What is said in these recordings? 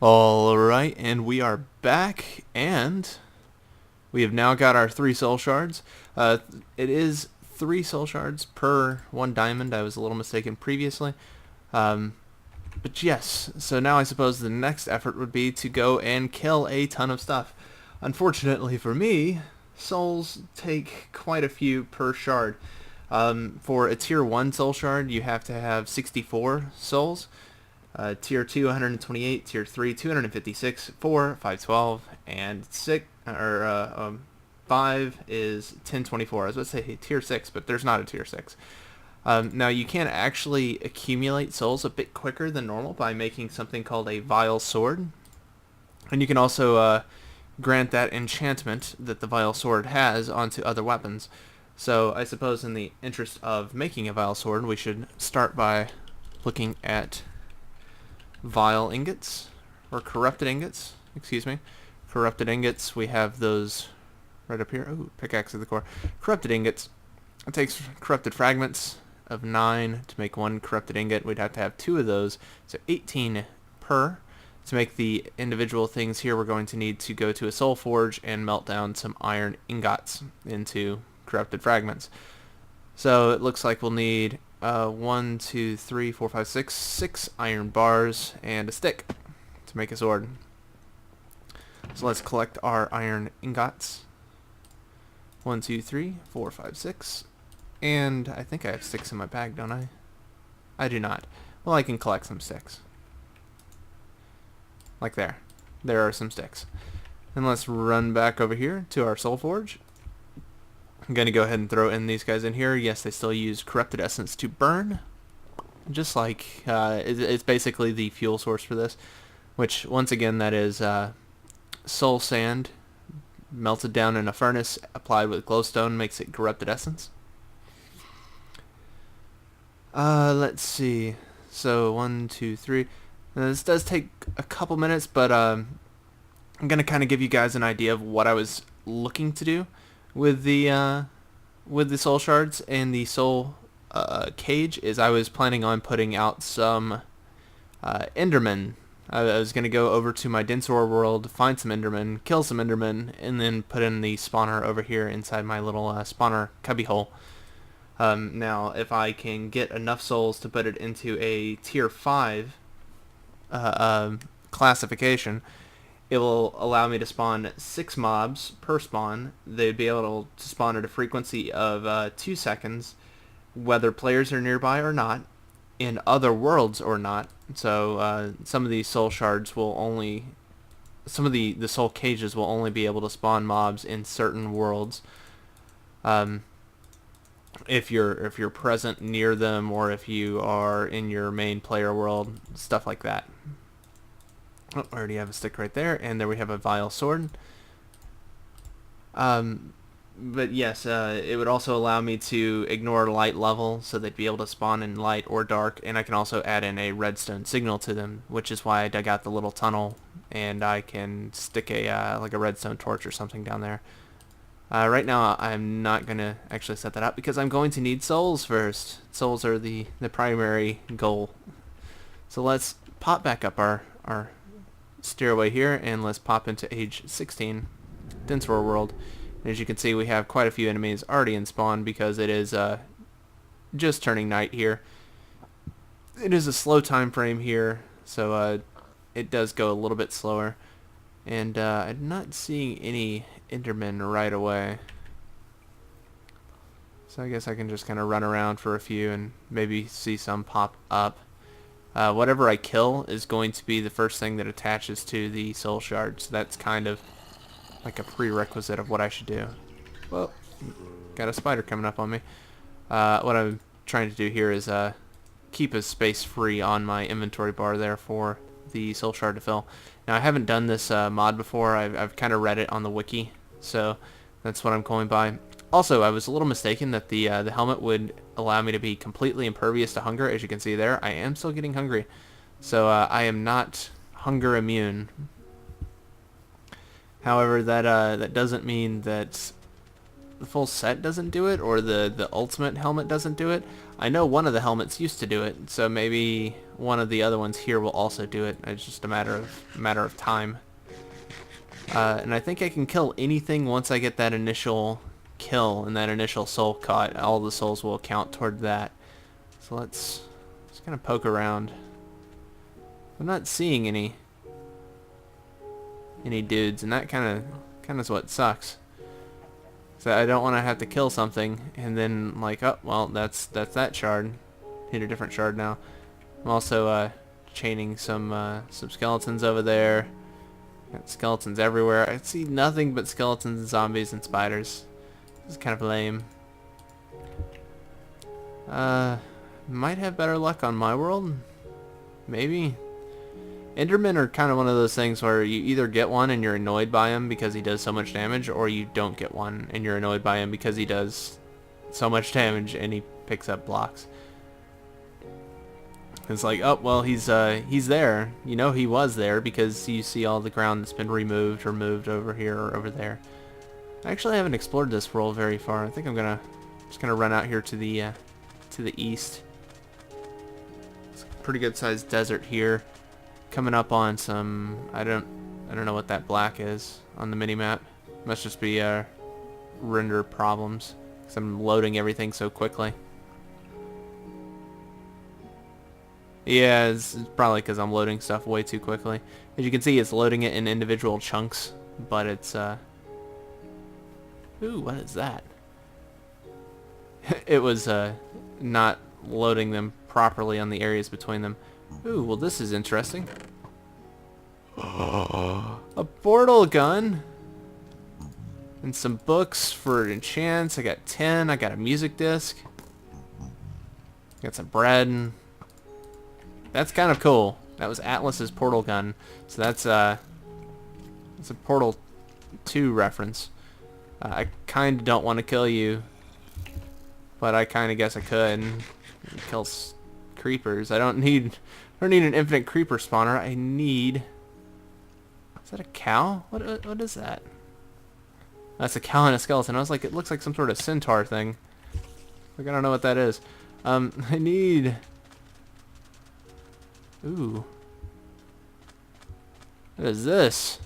Alright, and we are back, and we have now got our 3 soul shards. It is 3 soul shards per 1 diamond. I was a little mistaken previously. Um, but yes, so now I suppose the next effort would be to go and kill a ton of stuff. Unfortunately for me, souls take quite a few per shard. For a tier 1 soul shard, you have to have 64 souls. Tier 2, 128, Tier 3, 256, 4, 512, and 6, 5 is 1024. I was about to say Tier 6, but there's not a Tier 6. Now, you can actually accumulate souls a bit quicker than normal by making something called a vile sword. And you can also grant that enchantment that the vile sword has onto other weapons. So I suppose in the interest of making a vile sword, we should start by looking at vile ingots, or corrupted ingots, excuse me. Corrupted ingots, we have those right up here. Oh, pickaxe at the core. Corrupted ingots. It takes corrupted fragments of 9 to make 1 corrupted ingot. We'd have to have 2 of those, so 18 per. To make the individual things here, we're going to need to go to a soul forge and melt down some iron ingots into corrupted fragments. So it looks like we'll need 1, 2, 3, 4, 5, 6, 6 iron bars and a stick to make a sword. So let's collect our iron ingots. 1, 2, 3, 4, 5, 6. And I think I have sticks in my bag, don't I? I do not. Well, I can collect some sticks. Like there. There are some sticks. And let's run back over here to our soul forge. I'm going to go ahead and throw in these guys in here. Yes, they still use corrupted essence to burn. Just like, it's basically the fuel source for this. Which, once again, that is soul sand melted down in a furnace, applied with glowstone, makes it corrupted essence. Let's see. So, 1, 2, 3. Now, this does take a couple minutes, but I'm going to kind of give you guys an idea of what I was looking to do with the soul shards and the soul cage. Is I was planning on putting out some endermen. I was going to go over to my dense ore world, find some endermen, kill some endermen, and then put in the spawner over here inside my little spawner cubbyhole. Now, if I can get enough souls to put it into a tier 5 classification, it will allow me to spawn 6 mobs per spawn. They'd be able to spawn at a frequency of 2 seconds, whether players are nearby or not, in other worlds or not. So some of these soul shards will only, some of the soul cages will only be able to spawn mobs in certain worlds. If you're present near them, or if you are in your main player world, stuff like that. Oh, I already have a stick right there, and there we have a vile sword. But yes, it would also allow me to ignore light level, so they'd be able to spawn in light or dark, and I can also add in a redstone signal to them, which is why I dug out the little tunnel, and I can stick a like a redstone torch or something down there. Right now, I'm not going to actually set that up because I'm going to need souls first. Souls are the primary goal. So let's pop back up our stairway here, and let's pop into age 16, Dense World. And as you can see, we have quite a few enemies already in spawn because it is just turning night here. It is a slow time frame here, so it does go a little bit slower. And I'm not seeing any endermen right away. So I guess I can just kind of run around for a few and maybe see some pop up. Whatever I kill is going to be the first thing that attaches to the soul shard. So that's kind of like a prerequisite of what I should do. Well, got a spider coming up on me. What I'm trying to do here is keep a space free on my inventory bar there for the soul shard to fill. Now, I haven't done this mod before. I've kind of read it on the wiki, so that's what I'm going by. Also, I was a little mistaken that the helmet would allow me to be completely impervious to hunger. As you can see there, I am still getting hungry, so I am not hunger immune. However, that doesn't mean that the full set doesn't do it, or the ultimate helmet doesn't do it. I know one of the helmets used to do it, so maybe one of the other ones here will also do it. It's just a matter of time. And I think I can kill anything once I get that initial kill and that initial soul caught. All the souls will count toward that. So let's just kind of poke around. I'm not seeing any dudes, and that kind of is what sucks. So I don't want to have to kill something and then like, oh well, that's that shard. Hit a different shard now. I'm also chaining some skeletons over there. Got skeletons everywhere. I see nothing but skeletons and zombies and spiders. This is kind of lame. Might have better luck on my world. Maybe. Endermen are kind of one of those things where you either get one and you're annoyed by him because he does so much damage, or you don't get one and you're annoyed by him because he does so much damage and he picks up blocks. It's like, oh, well, he's there. You know he was there because you see all the ground that's been removed or moved over here or over there. I actually haven't explored this world very far. I think I'm just gonna run out here to the east. It's a pretty good sized desert here. Coming up on some, I don't know what that black is on the mini-map. Must just be render problems because I'm loading everything so quickly. Yeah, it's probably because I'm loading stuff way too quickly. As you can see, it's loading it in individual chunks, but it's ooh, what is that? It was not loading them properly on the areas between them. Ooh, well, this is interesting. A portal gun. And some books for enchants. I got 10. I got a music disc. Got some bread. That's kind of cool. That was Atlas's portal gun. So that's a Portal 2 reference. I kind of don't want to kill you, but I kind of guess I could. Kill creepers. I don't need an infinite creeper spawner. I need... Is that a cow? What is that? That's a cow and a skeleton. I was like, it looks like some sort of centaur thing. Like, I don't know what that is. I need... Ooh. What is this?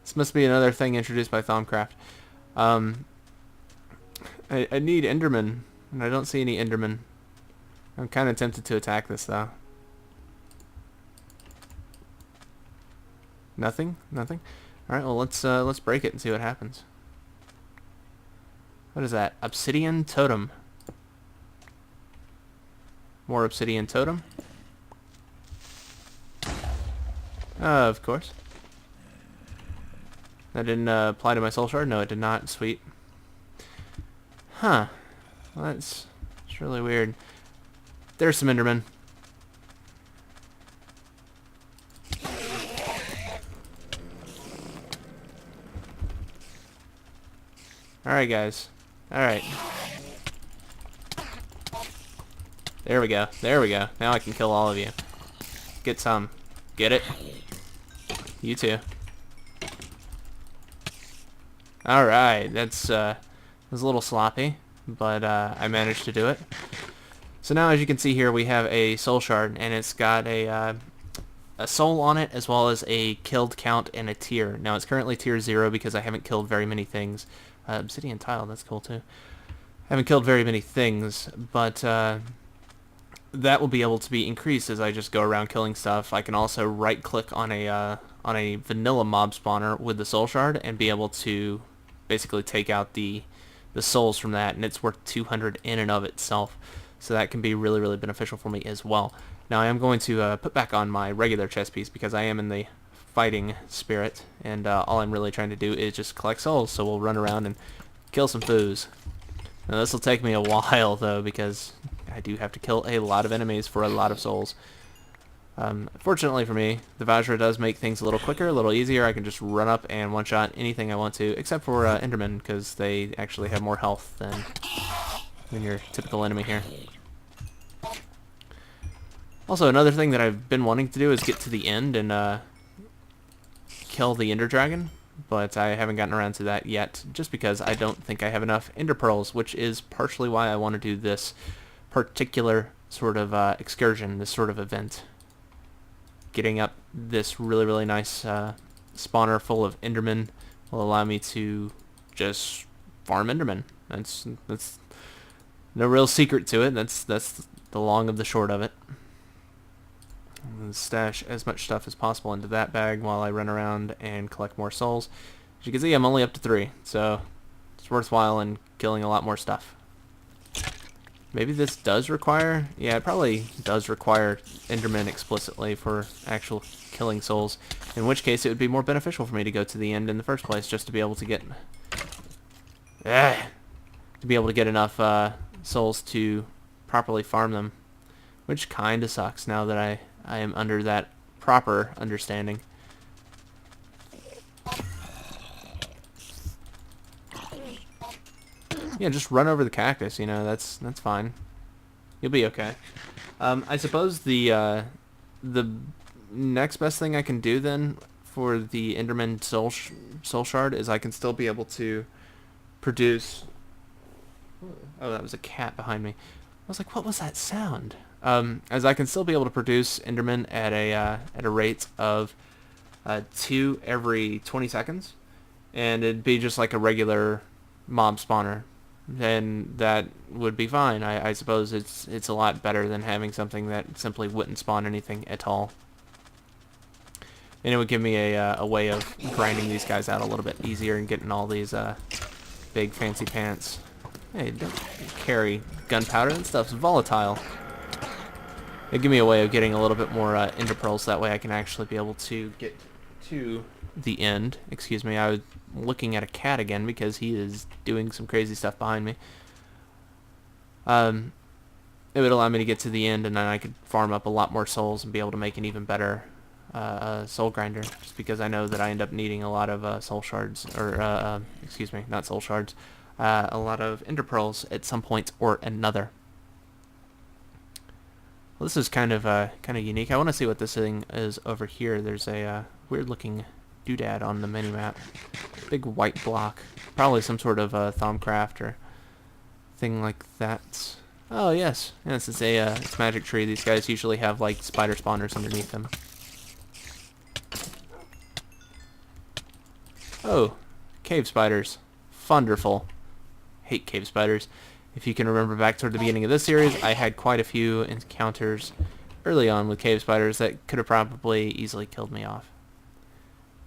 This must be another thing introduced by Thaumcraft. I need endermen, and I don't see any endermen. I'm kind of tempted to attack this, though. Nothing? Nothing? Alright, well, let's break it and see what happens. What is that? Obsidian totem. More obsidian totem. Of course. That didn't apply to my soul shard? No, it did not. Sweet. Huh. Well, it's really weird. There's some endermen. Alright, guys. Alright. There we go. There we go. Now I can kill all of you. Get some. Get it? You too. Alright. That was a little sloppy, but I managed to do it. So now, as you can see here, we have a soul shard, and it's got a soul on it, as well as a killed count and a tier. Now, it's currently tier 0 because I haven't killed very many things. Obsidian tile, that's cool too. I haven't killed very many things, but that will be able to be increased as I just go around killing stuff. I can also right-click on a vanilla mob spawner with the soul shard and be able to basically take out the souls from that, and it's worth 200 in and of itself. So that can be really, really beneficial for me as well. Now I am going to put back on my regular chest piece because I am in the fighting spirit, and all I'm really trying to do is just collect souls, so we'll run around and kill some foos. Now this will take me a while though, because I do have to kill a lot of enemies for a lot of souls. Fortunately for me, the Vajra does make things a little quicker, a little easier. I can just run up and one-shot anything I want to, except for endermen, because they actually have more health than your typical enemy here. Also, another thing that I've been wanting to do is get to the end and kill the ender dragon. but I haven't gotten around to that yet, just because I don't think I have enough ender pearls, which is partially why I want to do this particular sort of excursion, this sort of event. Getting up this really, really nice spawner full of endermen will allow me to just farm endermen. That's no real secret to it. That's the long of the short of it. And stash as much stuff as possible into that bag while I run around and collect more souls. As you can see, I'm only up to 3, so it's worthwhile in killing a lot more stuff. Maybe this does require... Yeah, it probably does require endermen explicitly for actual killing souls, in which case it would be more beneficial for me to go to the end in the first place, just to be able to get... to be able to get enough souls to properly farm them, which kind of sucks now that I am under that proper understanding. Yeah, just run over the cactus, you know, that's fine. You'll be okay. I suppose the next best thing I can do then for the Enderman soul shard is I can still be able to produce... Oh, that was a cat behind me. I was like, what was that sound? As I can still be able to produce Endermen at a rate of 2 every 20 seconds, and it'd be just like a regular mob spawner. Then that would be fine. I suppose it's a lot better than having something that simply wouldn't spawn anything at all. And it would give me a way of grinding these guys out a little bit easier and getting all these big fancy pants. Hey, don't carry gunpowder. That stuff's volatile. It'd give me a way of getting a little bit more ender pearls. That way I can actually be able to get to the end. Excuse me, I was looking at a cat again because he is doing some crazy stuff behind me. It would allow me to get to the end, and then I could farm up a lot more souls and be able to make an even better soul grinder, just because I know that I end up needing a lot of soul shards, or excuse me, not soul shards, a lot of ender pearls at some point or another. Well, this is kind of unique. I want to see what this thing is over here. There's a weird looking doodad on the minimap. Big white block. Probably some sort of Thaumcraft or thing like that. Oh yes, yes, it's a it's magic tree. These guys usually have like spider spawners underneath them. Oh, cave spiders. Wonderful. Hate cave spiders. If you can remember back toward the beginning of this series, I had quite a few encounters early on with cave spiders that could have probably easily killed me off.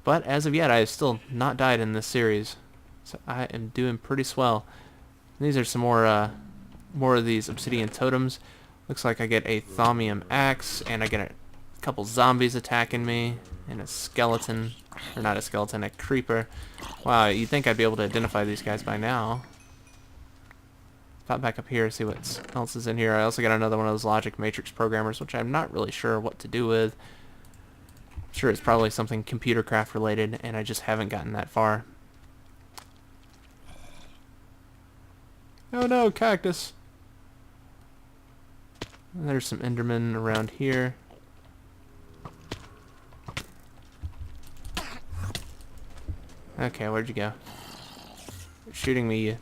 But as of yet, I have still not died in this series, so I am doing pretty swell. These are some more of these obsidian totems. Looks like I get a thaumium axe, and I get a couple zombies attacking me, and a skeleton, or not a skeleton, a creeper. Wow, you'd think I'd be able to identify these guys by now. Pop back up here, see what else is in here. I also got another one of those logic matrix programmers, which I'm not really sure what to do with. I'm sure it's probably something computer craft related, and I just haven't gotten that far. Oh no, cactus! There's some endermen around here. Okay, where'd you go? You're shooting me,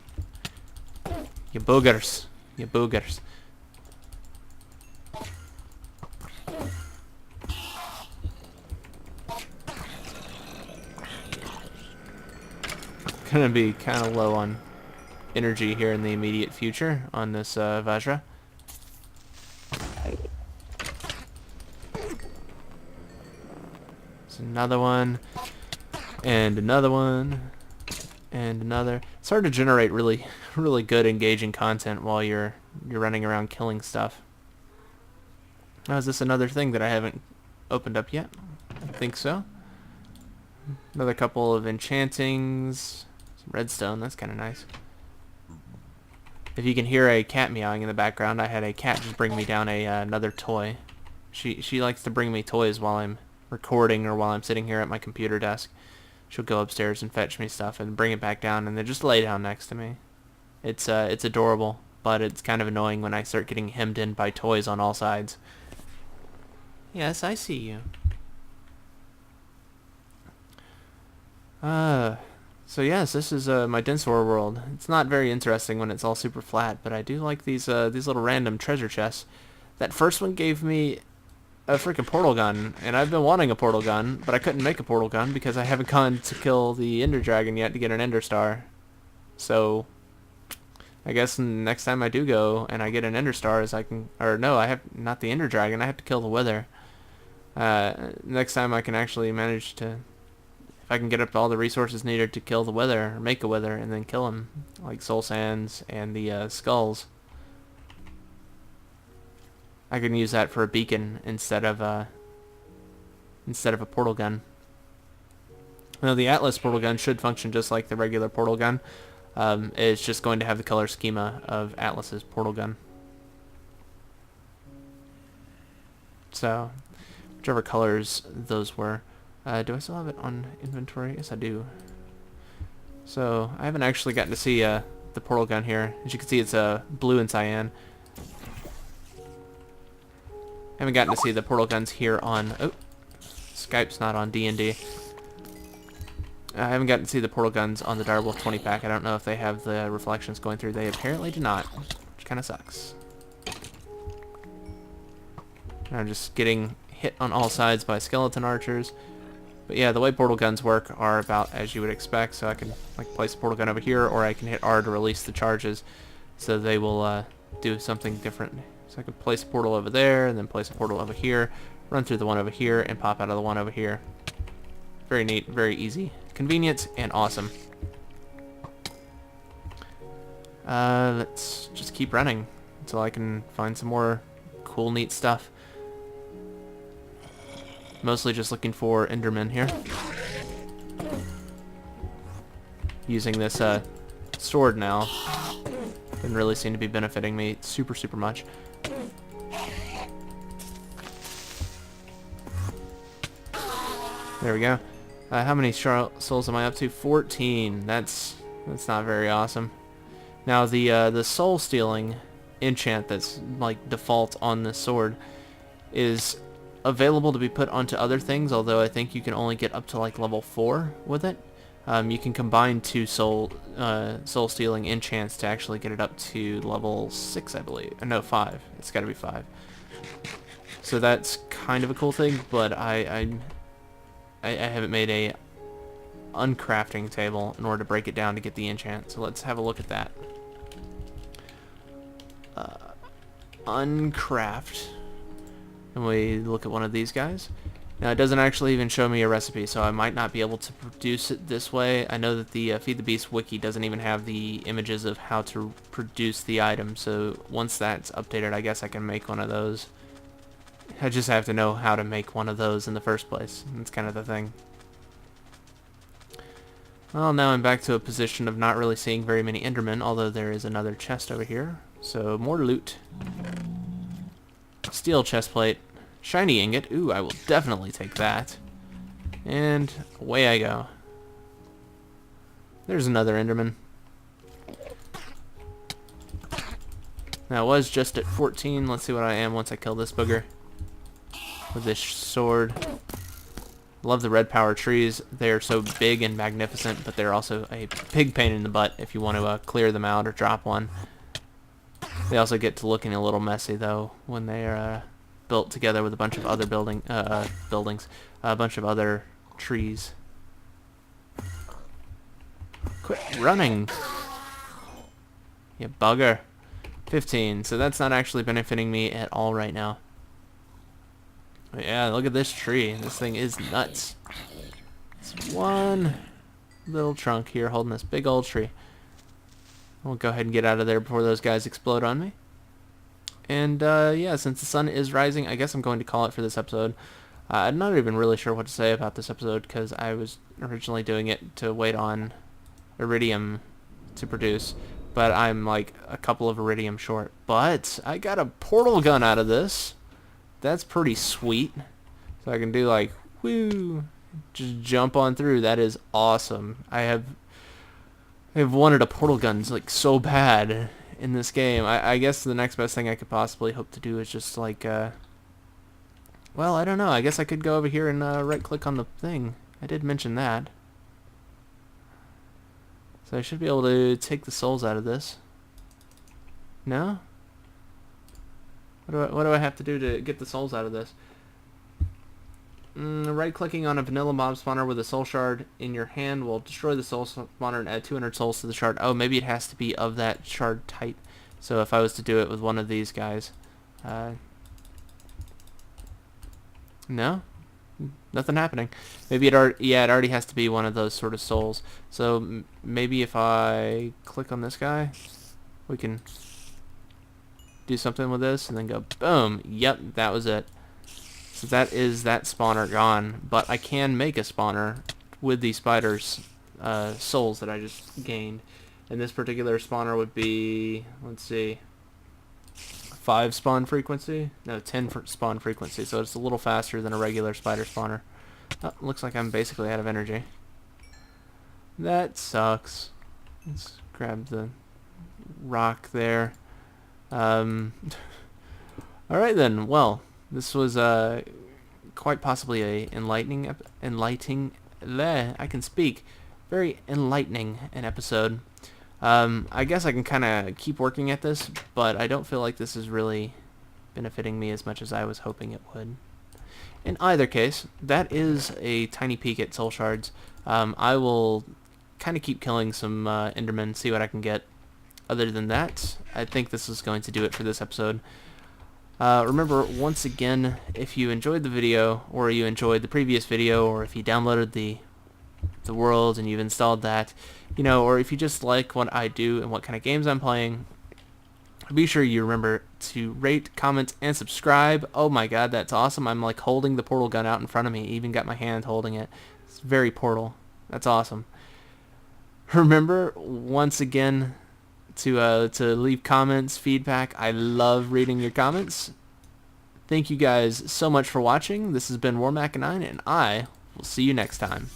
you boogers. You boogers. Gonna be kind of low on energy here in the immediate future on this Vajra. There's another one, and another one, and another. It's hard to generate really good engaging content while you're running around killing stuff. Now, is this another thing that I haven't opened up yet? I think so. Another couple of enchantings. Some redstone, that's kind of nice. If you can hear a cat meowing in the background, I had a cat just bring me down another toy. She likes to bring me toys while I'm recording or while I'm sitting here at my computer desk. She'll go upstairs and fetch me stuff and bring it back down and then just lay down next to me. It's adorable, but it's kind of annoying when I start getting hemmed in by toys on all sides. Yes, I see you. So yes, this is my Densor world. It's not very interesting when it's all super flat, but I do like these little random treasure chests. That first one gave me a freaking portal gun, and I've been wanting a portal gun, but I couldn't make a portal gun because I haven't gone to kill the Ender Dragon yet to get an Ender Star. So I guess next time I do go and I get an Ender Star, I have not the Ender Dragon. I have to kill the Wither. Next time I can actually manage to, if I can get up all the resources needed to kill the Wither, or make a Wither, and then kill him, like Soul Sands and the skulls, I can use that for a beacon instead of a portal gun. Now the Atlas portal gun should function just like the regular portal gun. It's just going to have the color schema of Atlas's portal gun. So, whichever colors those were. Do I still have it on inventory? Yes, I do. So, I haven't actually gotten to see the portal gun here. As you can see, it's blue and cyan. I haven't gotten to see the portal guns here on... Oh, Skype's not on D&D. I haven't gotten to see the portal guns on the Direwolf 20 pack. I don't know if they have the reflections going through. They apparently do not, which kind of sucks. I'm just getting hit on all sides by skeleton archers. But yeah, the way portal guns work are about as you would expect. So I can like place a portal gun over here, or I can hit R to release the charges, so they will do something different. So I can place a portal over there, and then place a portal over here, run through the one over here, and pop out of the one over here. Very neat, very easy, convenient, and awesome. Let's just keep running until I can find some more cool, neat stuff. Mostly just looking for endermen here. Using this sword now doesn't really seem to be benefiting me super much. There we go. How many souls am I up to? 14. That's not very awesome. Now the soul stealing enchant that's like default on this sword is available to be put onto other things, although I think you can only get up to like level 4 with it. You can combine two soul stealing enchants to actually get it up to level 6, I believe. No, 5. It's got to be 5. So that's kind of a cool thing, but I haven't made a uncrafting table in order to break it down to get the enchant. So let's have a look at that. Uncraft. And we look at one of these guys. Now it doesn't actually even show me a recipe, so I might not be able to produce it this way. I know that the Feed the Beast wiki doesn't even have the images of how to produce the item, so once that's updated, I guess I can make one of those. I just have to know how to make one of those in the first place. That's kind of the thing. Well, now I'm back to a position of not really seeing very many endermen, although there is another chest over here. So, more loot. Steel chestplate. Shiny ingot. Ooh, I will definitely take that. And away I go. There's another enderman. Now, it was just at 14. Let's see what I am once I kill this booger with this sword. Love the red power trees. They're so big and magnificent, but they're also a big pain in the butt if you want to clear them out or drop one. They also get to looking a little messy though when they're built together with a bunch of other buildings, a bunch of other trees. Quit running, you bugger. 15. So that's not actually benefiting me at all right now. But yeah, look at this tree. This thing is nuts. It's one little trunk here holding this big old tree. We'll go ahead and get out of there before those guys explode on me. And yeah, since the sun is rising, I guess I'm going to call it for this episode. I'm not even really sure what to say about this episode because I was originally doing it to wait on iridium to produce. But I'm like a couple of iridium short. But I got a portal gun out of this. That's pretty sweet. So I can do like, whoo, just jump on through. That is awesome. I've wanted a portal gun like so bad in this game. I guess the next best thing I could possibly hope to do is just like, well, I don't know. I guess I could go over here and right click on the thing. I did mention that. So I should be able to take the souls out of this. No? What do I have to do to get the souls out of this? Right-clicking on a vanilla mob spawner with a soul shard in your hand will destroy the soul spawner and add 200 souls to the shard. Oh, maybe it has to be of that shard type. So if I was to do it with one of these guys... no? Nothing happening. Maybe it already has to be one of those sort of souls. So maybe if I click on this guy, we can do something with this and then go boom. Yep, that was it. So that is that spawner gone. But I can make a spawner with these spiders' souls that I just gained. And this particular spawner would be, let's see, 5 spawn frequency? No, 10 spawn frequency, so it's a little faster than a regular spider spawner. Oh, looks like I'm basically out of energy. That sucks. Let's grab the rock there. Alright then, well, this was quite possibly a I can speak. Very enlightening an episode. I guess I can kind of keep working at this, but I don't feel like this is really benefiting me as much as I was hoping it would. In either case, that is a tiny peek at soul shards. I will kind of keep killing some endermen, see what I can get. Other than that, I think this is going to do it for this episode. Remember, once again, if you enjoyed the video, or you enjoyed the previous video, or if you downloaded the world and you've installed that, you know, or if you just like what I do and what kind of games I'm playing, be sure you remember to rate, comment, and subscribe. Oh my god, that's awesome. I'm like holding the portal gun out in front of me, even got my hand holding it. It's very Portal. That's awesome. Remember, once again, to leave comments, feedback. I love reading your comments. Thank you guys so much for watching. This has been Warmac9, and I will see you next time.